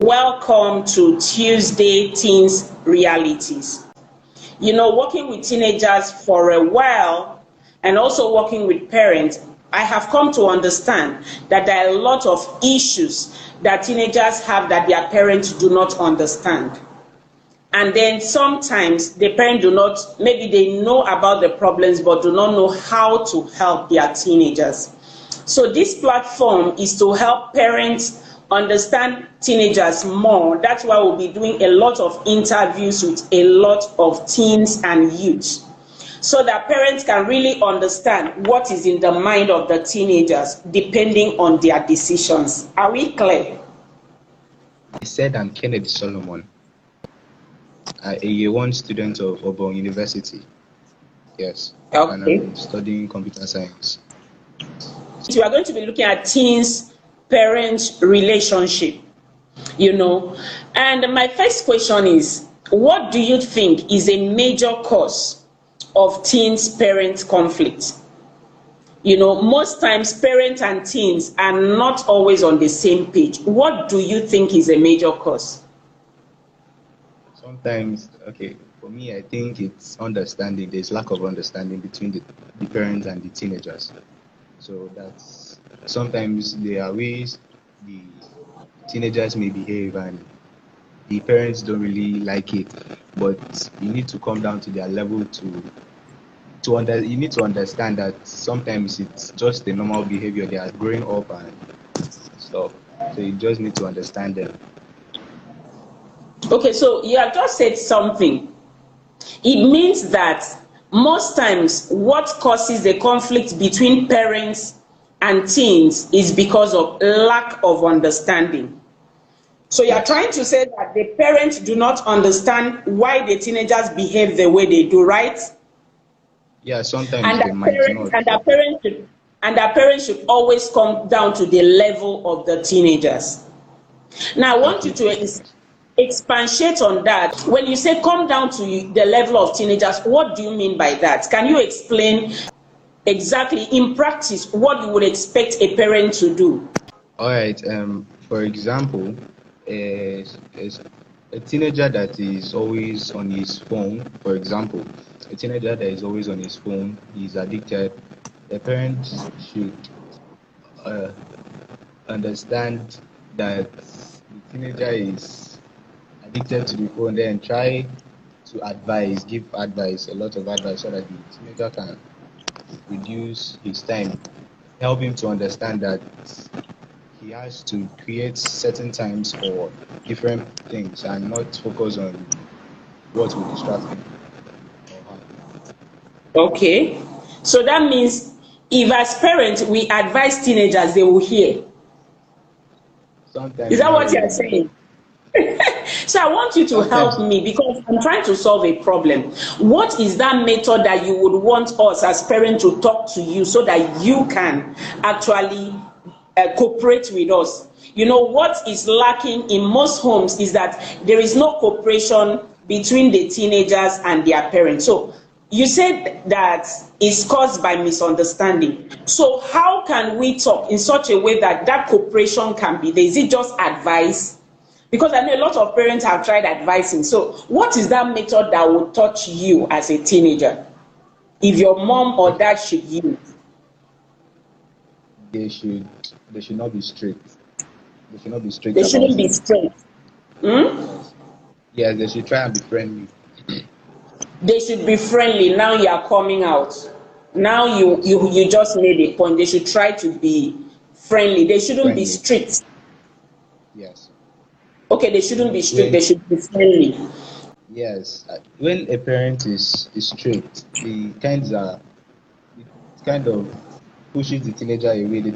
Welcome to Tuesday Teens Realities. Working with teenagers for a while and also working with parents, I have come to understand that there are a lot of issues that teenagers have that their parents do not understand. And then sometimes the parents do not, maybe they know about the problems but do not know how to help their teenagers. So this platform is to help parents understand teenagers more. That's why we'll be doing a lot of interviews with a lot of teens and youths, so that parents can really understand what is in the mind of the teenagers depending on their decisions. Are we clear? I said I'm Kennedy Solomon, a year one student of Auburn University. Yes. Okay. And I'm studying computer science. So we are going to be looking at teens parent relationship, and my first question is, what do you think is a major cause of teens parent conflict? Most times parents and teens are not always on the same page. What do you think is a major cause? Sometimes, okay, for me, I think it's understanding. There's lack of understanding between the parents and the teenagers. So that's sometimes there are ways the teenagers may behave and the parents don't really like it, but you need to come down to their level you need to understand that sometimes it's just the normal behavior. They are growing up and stuff, so you just need to understand them. Okay, so you have just said something. It means that most times what causes the conflict between parents and teens is because of lack of understanding. So you are trying to say that the parents do not understand why the teenagers behave the way they do, right? Yeah, sometimes And they might not. And the parents should always come down to the level of the teenagers. Now I want you to expatiate on that. When you say come down to the level of teenagers, what do you mean by that? Can you explain exactly in practice what you would expect a parent to do? All right. For example, a teenager that is always on his phone, for example, a teenager that is always on his phone, he's addicted. The parents should understand that the teenager is addicted to the phone, then try to give advice, a lot of advice, so that the teenager can reduce his time, help him to understand that he has to create certain times for different things and not focus on what will distract him or her. Okay, so that means if as parents we advise teenagers, they will hear. Sometimes is that what you are saying? So I want you to help me, because I'm trying to solve a problem. What is that method that you would want us as parents to talk to you so that you can actually cooperate with us? What is lacking in most homes is that there is no cooperation between the teenagers and their parents. So you said that it's caused by misunderstanding. So how can we talk in such a way that that cooperation can be there? Is it just advice? Because I know a lot of parents have tried advising. So what is that method that will touch you as a teenager, if your mom or dad should use? They should not be strict. They should not be strict. They shouldn't be strict. Yes, they should try and be friendly. They should be friendly. Now you are coming out. Now you just made a point. They should try to be friendly. They shouldn't be strict. Yes. Okay, they shouldn't be strict. They should be friendly. Yes. When a parent is strict, it kind of pushes the teenager away. The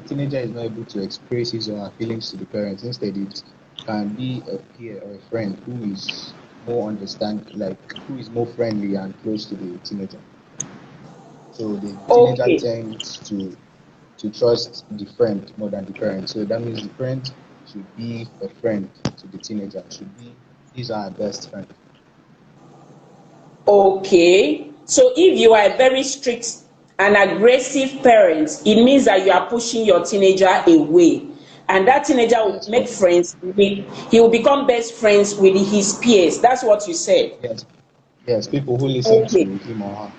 teenager is not able to express his or her feelings to the parents. Instead, it can be a peer or a friend who is more who is more friendly and close to the teenager. So the teenager tends to trust the friend more than the parent. So that means the parent should be a friend to the teenager. These are our best friends. Okay. So if you are a very strict and aggressive parent, it means that you are pushing your teenager away. and that teenager will Yes, make friends with, he will become best friends with his peers. That's what you said. yes, yes. People who listen Okay. to him or her.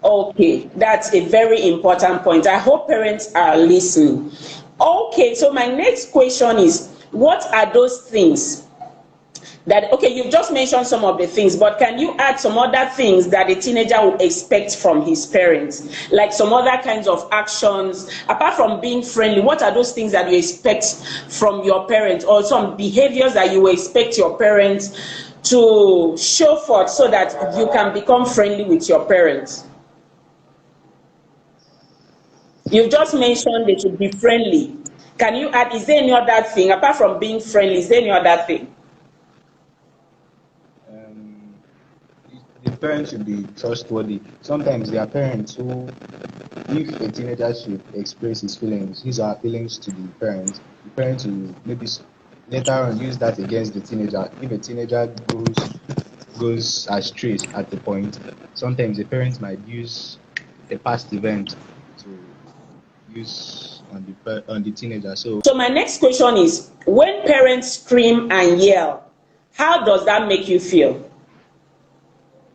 Okay, that's a very important point. I hope parents are listening. Okay, so my next question is, what are those things that, okay, you've just mentioned some of the things, but can you add some other things that a teenager will expect from his parents? Like some other kinds of actions, apart from being friendly, what are those things that you expect from your parents, or some behaviors that you expect your parents to show forth so that you can become friendly with your parents? You've just mentioned they should be friendly. Can you add, is there any other thing, apart from being friendly, is there any other thing? Um, the parents should be trustworthy. Sometimes there are parents who, if a teenager should express his or her feelings to the parents will maybe later on use that against the teenager. If a teenager goes astray at the point, sometimes the parents might use a past event to use on the teenager. So So my next question is, when parents scream and yell, how does that make you feel?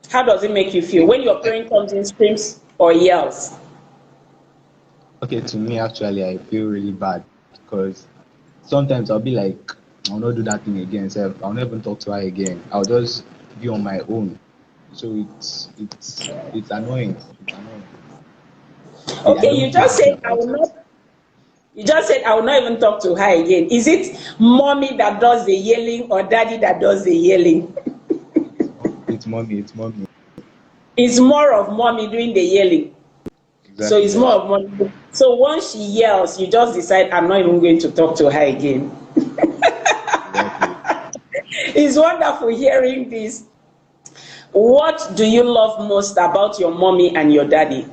How does it make you feel okay, when your parent comes in, screams or yells? okay, to me actually I feel really bad because sometimes I'll be like, I'll not do that thing again. So I'll never even talk to her again. I'll just be on my own. So it's annoying. It's annoying. I Okay, don't you feel just happy said I about will it. not. You just said I will not even talk to her again. Is it mommy that does the yelling or daddy that does the yelling? It's mommy. It's mommy. It's more of mommy doing the yelling. So Exactly. it's more Yes. of mommy. So once she yells, you just decide I'm not even going to talk to her again. Exactly. It's wonderful hearing this. What do you love most about your mommy and your daddy?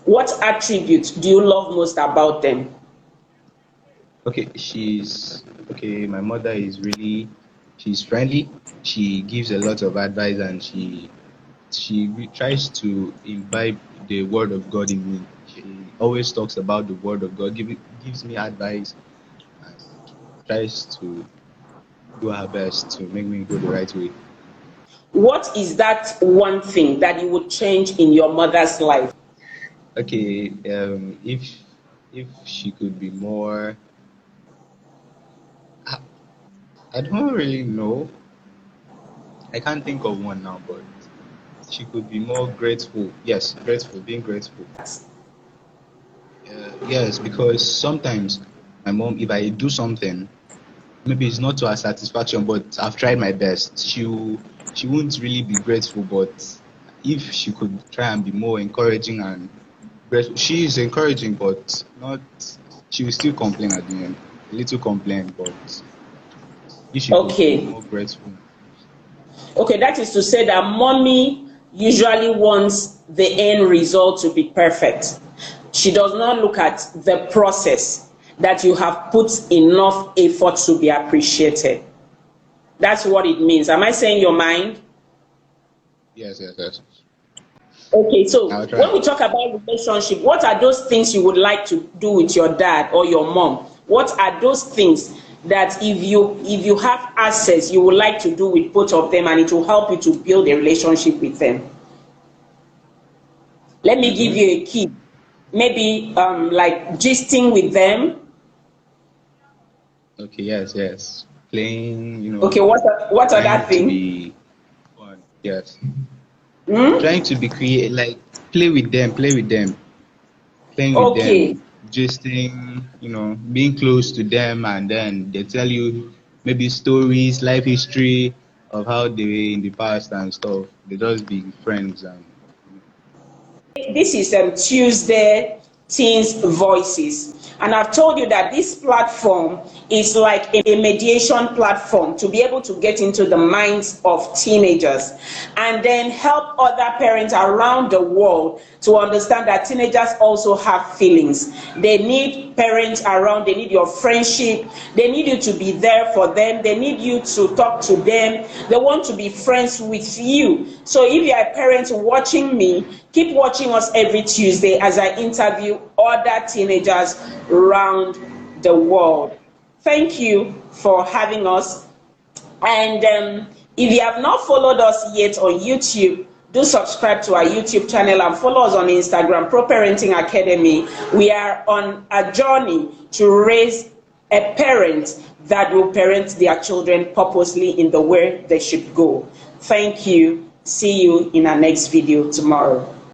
What attributes do you love most about them? Okay. Okay. My mother is really she's friendly. She gives a lot of advice and tries to imbibe the word of God in me. She always talks about the word of God, gives me advice and tries to do her best to make me go the right way. What is that one thing that you would change in your mother's life? Okay, if she could be more, I, I don't really know. I can't think of one now, but she could be more grateful. Yes, grateful, being grateful. Yes, because sometimes my mom, if I do something, maybe it's not to her satisfaction, but I've tried my best. She won't really be grateful, but if she could try and be more encouraging and grateful, she is encouraging, but not. She will still complain at the end, a little complaint, but if she could be Okay. more grateful. Okay, that is to say that mommy usually wants the end result to be perfect. She does not look at the process that you have put enough effort to be appreciated. That's what it means. Am I saying your mind? Yes, yes, yes. Okay, so I'll when try. we talk about relationship, what are those things you would like to do with your dad or your mom? What are those things that if you have access, you would like to do with both of them, and it will help you to build a relationship with them? Let me give Mm-hmm. you a key. Maybe like gisting with them. Okay, yes, yes. Playing, Okay, what other trying to thing? be fun. Yes. Hmm? Trying to be create like play with them, playing with Okay. them, gisting, being close to them, and then they tell you maybe stories, life history of how they were in the past and stuff. They just be friends and This is Tuesday Teens Voices. And I've told you that this platform is like a mediation platform to be able to get into the minds of teenagers and then help other parents around the world to understand that teenagers also have feelings. They need parents around, they need your friendship, they need you to be there for them, they need you to talk to them, they want to be friends with you. So if you are a parent watching me, keep watching us every Tuesday as I interview other teenagers around the world. Thank you for having us. And if you have not followed us yet on YouTube, do subscribe to our YouTube channel and follow us on Instagram, Pro Parenting Academy. We are on a journey to raise a parent that will parent their children purposely in the way they should go. Thank you. See you in our next video tomorrow.